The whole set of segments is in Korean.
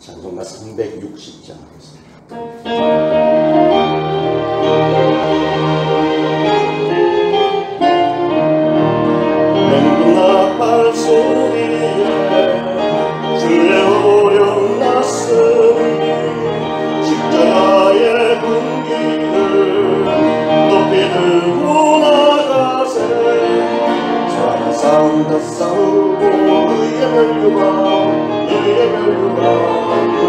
찬송가 360장 하겠습니다. 맹군나팔 소리에 주의 오령 났으니 십자가의 군기를 높이 들고 나가세. 사랑상다 싸우고 의의 멸류관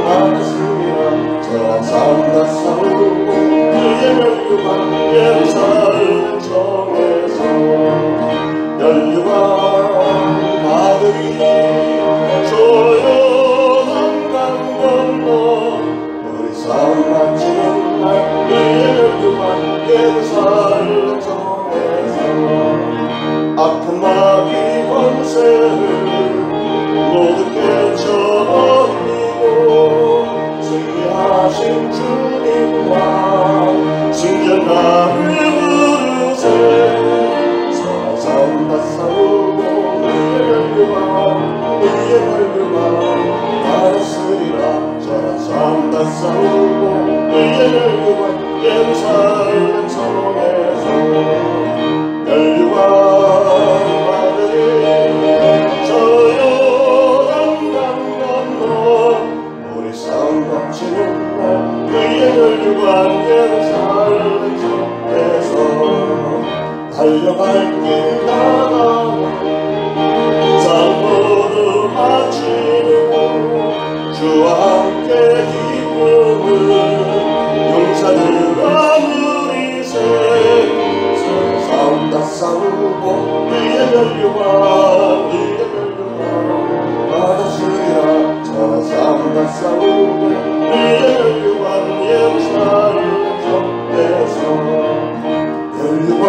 받았으리라. 사랑상다 싸우고 의의 멸류관 예루살렘 정에서 멸류관 받으리. 조용한 강 건너 우리 싸움 마치는 날 의의 멸류관 예루살렘 정에서 악한 마귀 권세를 모두 깨쳐버리고 승리하신 주님과 승전가를 부르세. 사랑상다 싸우고 의의 멸류관 받았으리라. 사랑상다 싸우고 의의 멸류관 예루살렘 성에서 멸류관 예루살렘 성에서 달려갈 길 나가고 산모두 마치고 주와 함께 기쁨을 용사들과 누리세. 싸운다 싸우고 의의 멸류관 받았으리라. 싸운다 싸우고 의의 멸류관 예루살렘 성에서 멸류관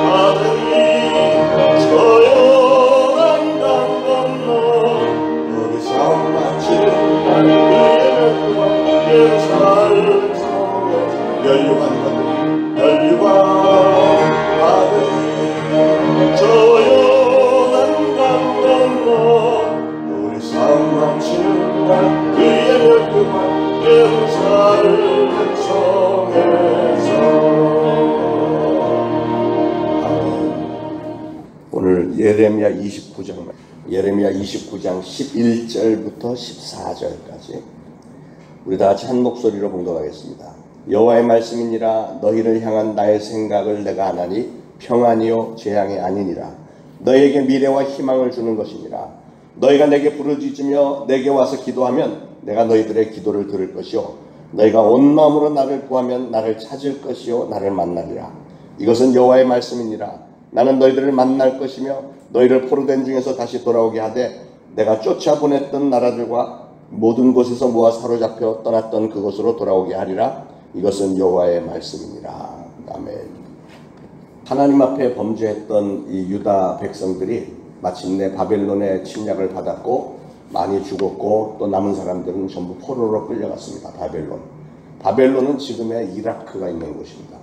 받으리. 조용한 강 건너 우리 싸움 마치는 날 의의 멸류관 예루살렘 성에서 멸류관 받으리. 멸류관 받으리. 조용한 강 건너 우리 싸움 마치는 날 의의 멸류관 예루살렘 성에서. 오늘 예레미야 29장 11절부터 14절까지 우리 다 같이 한 목소리로 봉독하겠습니다. 여호와의 말씀이니라. 너희를 향한 나의 생각을 내가 아나니 평안이요 재앙이 아니니라. 너희에게 미래와 희망을 주는 것이니라. 너희가 내게 부르짖으며 내게 와서 기도하면 내가 너희들의 기도를 들을 것이요 너희가 온 마음으로 나를 구하면 나를 찾을 것이요 나를 만나리라. 이것은 여호와의 말씀이니라. 나는 너희들을 만날 것이며 너희를 포로된 중에서 다시 돌아오게 하되 내가 쫓아보냈던 나라들과 모든 곳에서 모아 사로잡혀 떠났던 그곳으로 돌아오게 하리라. 이것은 여호와의 말씀이니라. 아멘. 하나님 앞에 범죄했던 이 유다 백성들이 마침내 바벨론의 침략을 받았고 많이 죽었고 또 남은 사람들은 전부 포로로 끌려갔습니다. 바벨론은 지금의 이라크가 있는 곳입니다.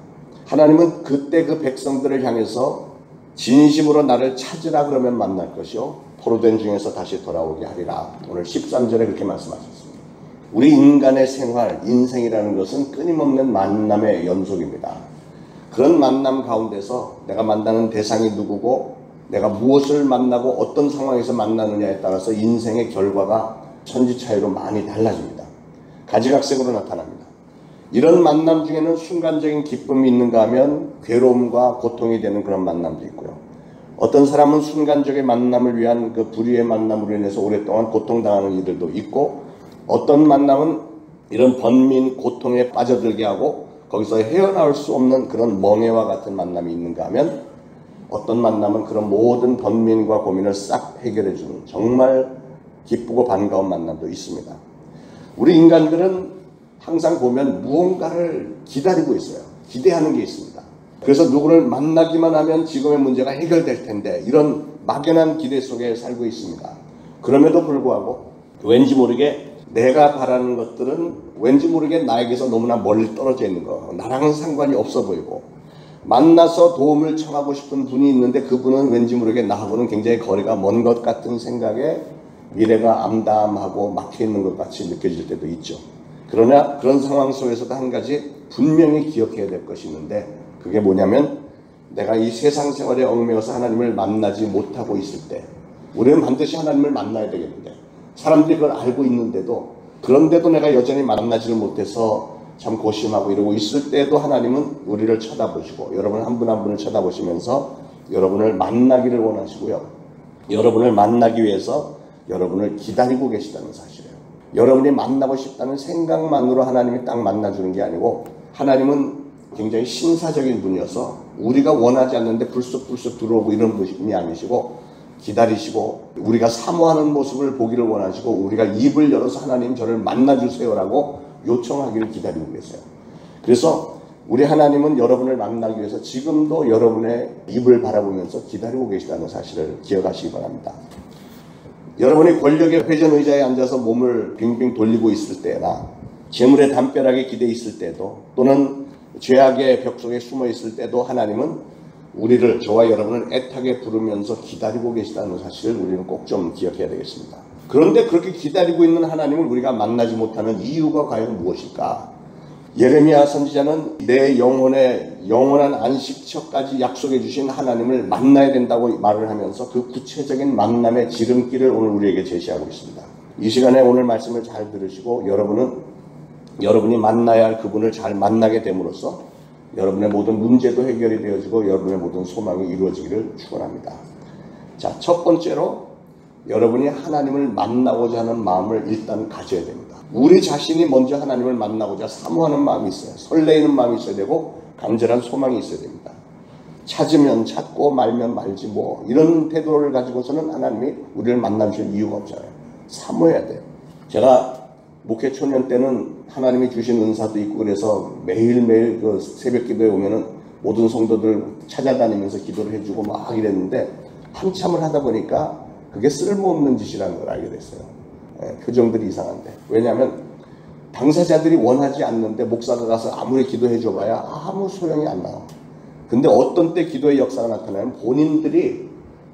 하나님은 그때 그 백성들을 향해서 진심으로 나를 찾으라 그러면 만날 것이요 포로된 중에서 다시 돌아오게 하리라. 오늘 13절에 그렇게 말씀하셨습니다. 우리 인간의 생활, 인생이라는 것은 끊임없는 만남의 연속입니다. 그런 만남 가운데서 내가 만나는 대상이 누구고 내가 무엇을 만나고 어떤 상황에서 만나느냐에 따라서 인생의 결과가 천지 차이로 많이 달라집니다. 가지각색으로 나타납니다. 이런 만남 중에는 순간적인 기쁨이 있는가 하면 괴로움과 고통이 되는 그런 만남도 있고요. 어떤 사람은 순간적인 만남을 위한 그 불의의 만남으로 인해서 오랫동안 고통당하는 이들도 있고 어떤 만남은 이런 번민 고통에 빠져들게 하고 거기서 헤어나올 수 없는 그런 멍해와 같은 만남이 있는가 하면 어떤 만남은 그런 모든 번민과 고민을 싹 해결해주는 정말 기쁘고 반가운 만남도 있습니다. 우리 인간들은 항상 보면 무언가를 기다리고 있어요. 기대하는 게 있습니다. 그래서 누구를 만나기만 하면 지금의 문제가 해결될 텐데 이런 막연한 기대 속에 살고 있습니다. 그럼에도 불구하고 왠지 모르게 내가 바라는 것들은 왠지 모르게 나에게서 너무나 멀리 떨어져 있는 거, 나랑은 상관이 없어 보이고 만나서 도움을 청하고 싶은 분이 있는데 그분은 왠지 모르게 나하고는 굉장히 거리가 먼 것 같은 생각에 미래가 암담하고 막혀있는 것 같이 느껴질 때도 있죠. 그러나 그런 상황 속에서도 한 가지 분명히 기억해야 될 것이 있는데, 그게 뭐냐면 내가 이 세상 생활에 얽매여서 하나님을 만나지 못하고 있을 때, 우리는 반드시 하나님을 만나야 되겠는데, 사람들이 그걸 알고 있는데도, 그런데도 내가 여전히 만나지를 못해서 참 고심하고 이러고 있을 때도 하나님은 우리를 쳐다보시고, 여러분 한 분 한 분을 쳐다보시면서 여러분을 만나기를 원하시고요, 여러분을 만나기 위해서 여러분을 기다리고 계시다는 사실이에요. 여러분이 만나고 싶다는 생각만으로 하나님이 딱 만나주는 게 아니고, 하나님은 굉장히 신사적인 분이어서 우리가 원하지 않는데 불쑥불쑥 들어오고 이런 분이 아니시고, 기다리시고 우리가 사모하는 모습을 보기를 원하시고, 우리가 입을 열어서 하나님 저를 만나주세요라고 요청하기를 기다리고 계세요. 그래서 우리 하나님은 여러분을 만나기 위해서 지금도 여러분의 입을 바라보면서 기다리고 계시다는 사실을 기억하시기 바랍니다. 여러분이 권력의 회전 의자에 앉아서 몸을 빙빙 돌리고 있을 때나 재물의 담벼락에 기대 있을 때도, 또는 죄악의 벽 속에 숨어 있을 때도 하나님은 우리를, 저와 여러분을 애타게 부르면서 기다리고 계시다는 사실을 우리는 꼭 좀 기억해야 되겠습니다. 그런데 그렇게 기다리고 있는 하나님을 우리가 만나지 못하는 이유가 과연 무엇일까? 예레미야 선지자는 내 영혼의 영원한 안식처까지 약속해 주신 하나님을 만나야 된다고 말을 하면서 그 구체적인 만남의 지름길을 오늘 우리에게 제시하고 있습니다. 이 시간에 오늘 말씀을 잘 들으시고 여러분이 만나야 할 그분을 잘 만나게 됨으로써 여러분의 모든 문제도 해결이 되어지고 여러분의 모든 소망이 이루어지기를 축원합니다. 자, 첫 번째로 여러분이 하나님을 만나고자 하는 마음을 일단 가져야 됩니다. 우리 자신이 먼저 하나님을 만나고자 사모하는 마음이 있어요. 설레이는 마음이 있어야 되고 간절한 소망이 있어야 됩니다. 찾으면 찾고 말면 말지 뭐 이런 태도를 가지고서는 하나님이 우리를 만나주실 이유가 없잖아요. 사모해야 돼요. 제가 목회 초년 때는 하나님이 주신 은사도 있고 그래서 매일매일 그 새벽 기도에 오면은 모든 성도들 찾아다니면서 기도를 해주고 막 이랬는데, 한참을 하다 보니까 그게 쓸모없는 짓이라는 걸 알게 됐어요. 표정들이 이상한데. 왜냐하면 당사자들이 원하지 않는데 목사가 가서 아무리 기도해 줘봐야 아무 소용이 안 나와. 근데 어떤 때 기도의 역사가 나타나면 본인들이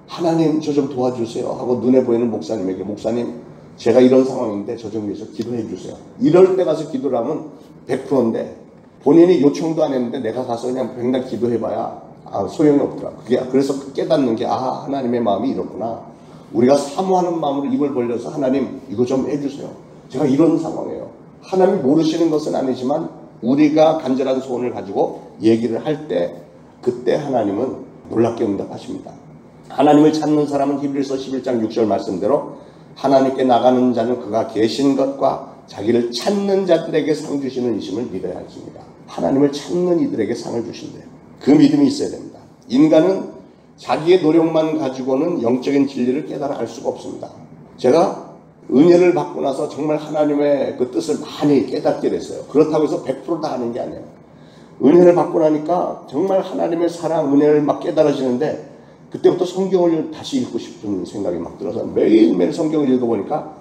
하나님 저 좀 도와주세요 하고 눈에 보이는 목사님에게, 목사님 제가 이런 상황인데 저 좀 위해서 기도해 주세요. 이럴 때 가서 기도를 하면 100%인데 본인이 요청도 안 했는데 내가 가서 그냥 백날 기도해봐야 소용이 없더라. 그래서 깨닫는 게, 하나님의 마음이 이렇구나. 우리가 사모하는 마음으로 입을 벌려서 하나님 이거 좀 해주세요. 제가 이런 상황이에요. 하나님이 모르시는 것은 아니지만 우리가 간절한 소원을 가지고 얘기를 할 때, 그때 하나님은 놀랍게 응답하십니다. 하나님을 찾는 사람은 히브리서 11장 6절 말씀대로 하나님께 나가는 자는 그가 계신 것과 자기를 찾는 자들에게 상 주시는 이심을 믿어야 할지니라. 하나님을 찾는 이들에게 상을 주신대요. 그 믿음이 있어야 됩니다. 인간은 자기의 노력만 가지고는 영적인 진리를 깨달아 알 수가 없습니다. 제가 은혜를 받고 나서 정말 하나님의 그 뜻을 많이 깨닫게 됐어요. 그렇다고 해서 100% 다 아는 게 아니에요. 은혜를 받고 나니까 정말 하나님의 사랑, 은혜를 막 깨달아지는데, 그때부터 성경을 다시 읽고 싶은 생각이 막 들어서 매일매일 성경을 읽어보니까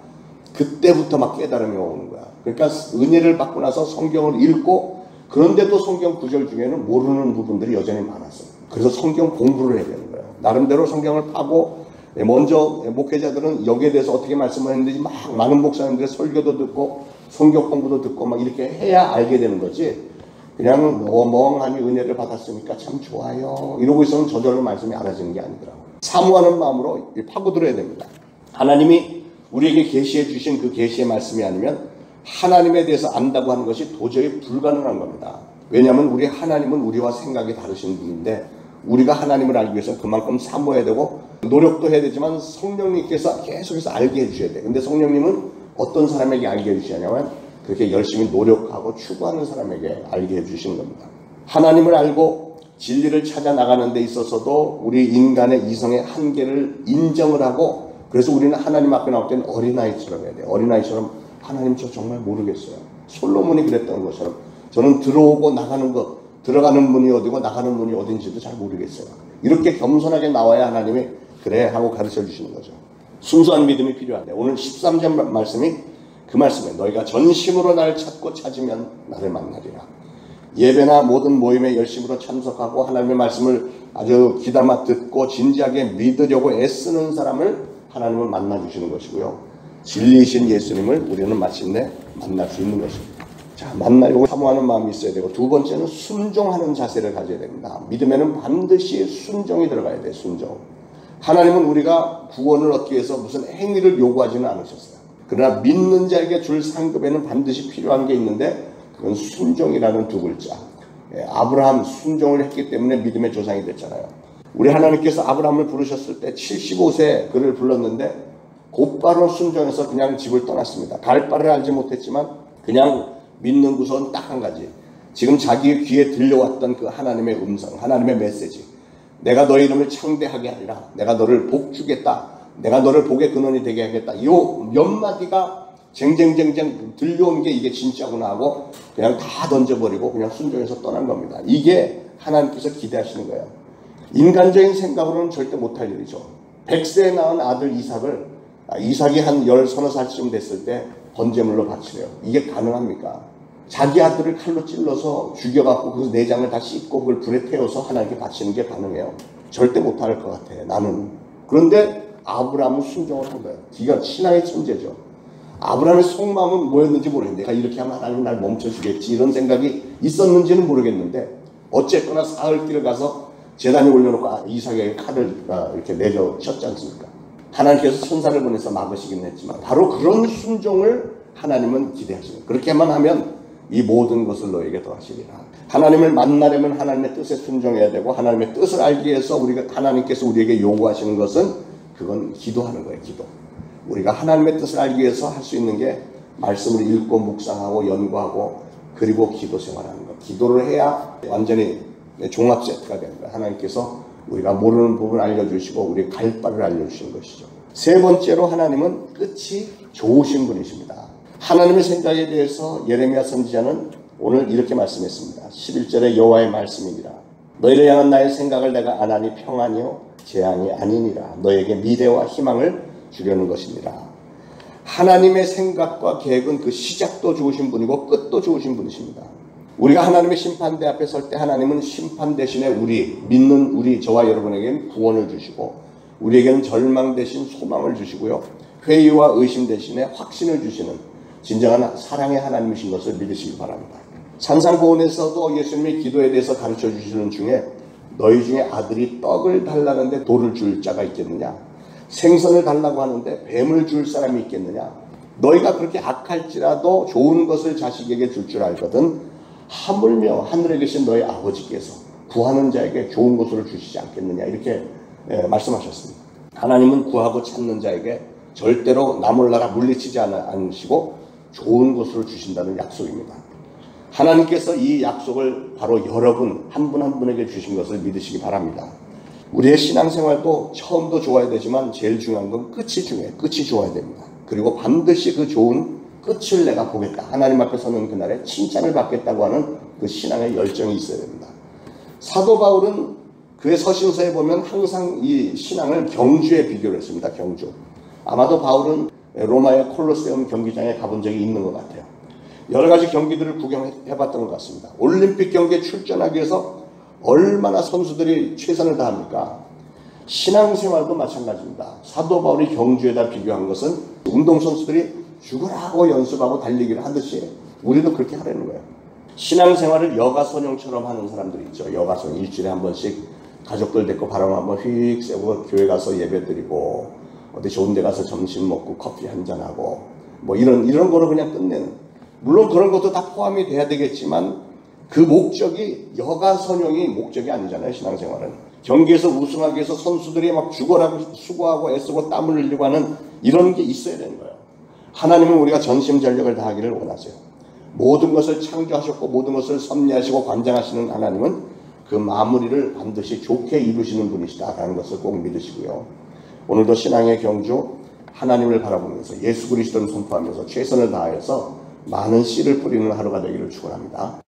그때부터 막 깨달음이 오는 거야. 그러니까 은혜를 받고 나서 성경을 읽고, 그런데도 성경 구절 중에는 모르는 부분들이 여전히 많았어요. 그래서 성경 공부를 해야 되는 거예요. 나름대로 성경을 파고, 먼저 목회자들은 여기에 대해서 어떻게 말씀을 했는지 막 많은 목사님들의 설교도 듣고 성경 공부도 듣고 막 이렇게 해야 알게 되는 거지, 그냥 멍하니 은혜를 받았으니까 참 좋아요 이러고 있으면 저절로 말씀이 알아지는 게 아니더라고요. 사모하는 마음으로 파고들어야 됩니다. 하나님이 우리에게 계시해 주신 그 계시의 말씀이 아니면 하나님에 대해서 안다고 하는 것이 도저히 불가능한 겁니다. 왜냐하면 우리 하나님은 우리와 생각이 다르신 분인데, 우리가 하나님을 알기 위해서 그만큼 사모해야 되고 노력도 해야 되지만 성령님께서 계속해서 알게 해주셔야 돼요. 근데 성령님은 어떤 사람에게 알게 해주시냐면 그렇게 열심히 노력하고 추구하는 사람에게 알게 해주시는 겁니다. 하나님을 알고 진리를 찾아 나가는 데 있어서도 우리 인간의 이성의 한계를 인정을 하고, 그래서 우리는 하나님 앞에 나올 때는 어린아이처럼 해야 돼요. 어린아이처럼 하나님 저 정말 모르겠어요. 솔로몬이 그랬던 것처럼 저는 들어오고 나가는 것, 들어가는 문이 어디고 나가는 문이 어딘지도 잘 모르겠어요. 이렇게 겸손하게 나와야 하나님이 그래 하고 가르쳐 주시는 거죠. 순수한 믿음이 필요한데, 오늘 13절 말씀이 그 말씀에 너희가 전심으로 나를 찾고 찾으면 나를 만나리라. 예배나 모든 모임에 열심으로 참석하고 하나님의 말씀을 아주 귀담아 듣고 진지하게 믿으려고 애쓰는 사람을 하나님은 만나주시는 것이고요. 진리이신 예수님을 우리는 마침내 만날 수 있는 것입니다. 자, 만나려고 사모하는 마음이 있어야 되고, 두 번째는 순종하는 자세를 가져야 됩니다. 믿음에는 반드시 순종이 들어가야 돼요. 순종. 하나님은 우리가 구원을 얻기 위해서 무슨 행위를 요구하지는 않으셨어요. 그러나 믿는 자에게 줄 상급에는 반드시 필요한 게 있는데, 그건 순종이라는 두 글자. 아브라함 순종을 했기 때문에 믿음의 조상이 됐잖아요. 우리 하나님께서 아브라함을 부르셨을 때 75세 그를 불렀는데 곧바로 순종해서 그냥 집을 떠났습니다. 갈 바를 알지 못했지만 그냥 믿는 구석은 딱 한 가지. 지금 자기 귀에 들려왔던 그 하나님의 음성, 하나님의 메시지. 내가 너의 이름을 창대하게 하리라. 내가 너를 복주겠다. 내가 너를 복의 근원이 되게 하겠다. 요 몇 마디가 쟁쟁쟁쟁 들려온 게 이게 진짜구나 하고 그냥 다 던져버리고 그냥 순종해서 떠난 겁니다. 이게 하나님께서 기대하시는 거예요. 인간적인 생각으로는 절대 못할 일이죠. 100세에 낳은 아들 이삭이 한 10서너 살쯤 됐을 때 번제물로 바치래요. 이게 가능합니까? 자기 아들을 칼로 찔러서 죽여갖고 그 내장을 다 씻고 그걸 불에 태워서 하나님께 바치는 게 가능해요. 절대 못할 것 같아, 나는. 그런데 아브라함은 순종을 한 거예요. 기가 신앙의 천재죠. 아브라함의 속마음은 뭐였는지 모르겠는데, 내가 이렇게 하면 하나님 날 멈춰주겠지 이런 생각이 있었는지는 모르겠는데, 어쨌거나 사흘길을 가서 제단에 올려놓고 이삭에게 칼을 이렇게 내줘 쳤지 않습니까? 하나님께서 천사를 보내서 막으시긴 했지만 바로 그런 순종을 하나님은 기대하시는 거예요. 그렇게만 하면 이 모든 것을 너에게 더하시리라. 하나님을 만나려면 하나님의 뜻에 순종해야 되고, 하나님의 뜻을 알기 위해서 하나님께서 우리에게 요구하시는 것은 그건 기도하는 거예요. 기도. 우리가 하나님의 뜻을 알기 위해서 할 수 있는 게 말씀을 읽고 묵상하고 연구하고 그리고 기도 생활하는 것. 기도를 해야 완전히 종합 세트가 되는 거예요. 하나님께서 우리가 모르는 부분을 알려주시고 우리 갈 바를 알려주시는 것이죠. 세 번째로 하나님은 끝이 좋으신 분이십니다. 하나님의 생각에 대해서 예레미야 선지자는 오늘 이렇게 말씀했습니다. 11절에 여호와의 말씀이니라. 너희를 향한 나의 생각을 내가 안 하니 평안이요 재앙이 아니니라. 너에게 미래와 희망을 주려는 것입니다. 하나님의 생각과 계획은 그 시작도 좋으신 분이고 끝도 좋으신 분이십니다. 우리가 하나님의 심판대 앞에 설 때 하나님은 심판 대신에 믿는 우리 저와 여러분에게는 구원을 주시고 우리에게는 절망 대신 소망을 주시고요. 회의와 의심 대신에 확신을 주시는 진정한 사랑의 하나님이신 것을 믿으시기 바랍니다. 산상보훈에서도 예수님의 기도에 대해서 가르쳐 주시는 중에 너희 중에 아들이 떡을 달라는데 돌을 줄 자가 있겠느냐? 생선을 달라고 하는데 뱀을 줄 사람이 있겠느냐? 너희가 그렇게 악할지라도 좋은 것을 자식에게 줄 줄 알거든 하물며 하늘에 계신 너희 아버지께서 구하는 자에게 좋은 것을 주시지 않겠느냐 이렇게 말씀하셨습니다. 하나님은 구하고 찾는 자에게 절대로 나 몰라라 물리치지 않으시고 좋은 것을 주신다는 약속입니다. 하나님께서 이 약속을 바로 여러분 한 분 한 분에게 주신 것을 믿으시기 바랍니다. 우리의 신앙생활도 처음도 좋아야 되지만 제일 중요한 건 끝이 중요해요. 끝이 좋아야 됩니다. 그리고 반드시 그 좋은 끝을 내가 보겠다. 하나님 앞에 서는 그날에 칭찬을 받겠다고 하는 그 신앙의 열정이 있어야 됩니다. 사도 바울은 그의 서신서에 보면 항상 이 신앙을 경주에 비교를 했습니다. 경주. 아마도 바울은 로마의 콜로세움 경기장에 가본 적이 있는 것 같아요. 여러 가지 경기들을 구경해봤던 것 같습니다. 올림픽 경기에 출전하기 위해서 얼마나 선수들이 최선을 다합니까? 신앙생활도 마찬가지입니다. 사도 바울이 경주에다 비교한 것은 운동선수들이 죽으라고 연습하고 달리기를 하듯이 우리도 그렇게 하려는 거예요. 신앙생활을 여가선용처럼 하는 사람들이 있죠. 여가선 일주일에 한 번씩 가족들 데리고 바람 한번 휙 쐬고 교회 가서 예배드리고 어디 좋은 데 가서 점심 먹고 커피 한잔하고 뭐 이런 거로 그냥 끝내는. 물론 그런 것도 다 포함이 돼야 되겠지만 그 목적이 여가선용이 목적이 아니잖아요. 신앙생활은. 경기에서 우승하기 위해서 선수들이 막 죽어라고 수고하고 애쓰고 땀을 흘리고 하는 이런 게 있어야 되는 거예요. 하나님은 우리가 전심전력을 다하기를 원하세요. 모든 것을 창조하셨고 모든 것을 섭리하시고 관장하시는 하나님은 그 마무리를 반드시 좋게 이루시는 분이시다라는 것을 꼭 믿으시고요. 오늘도 신앙의 경주 하나님을 바라보면서 예수 그리스도를 선포하면서 최선을 다해서 많은 씨를 뿌리는 하루가 되기를 축원합니다.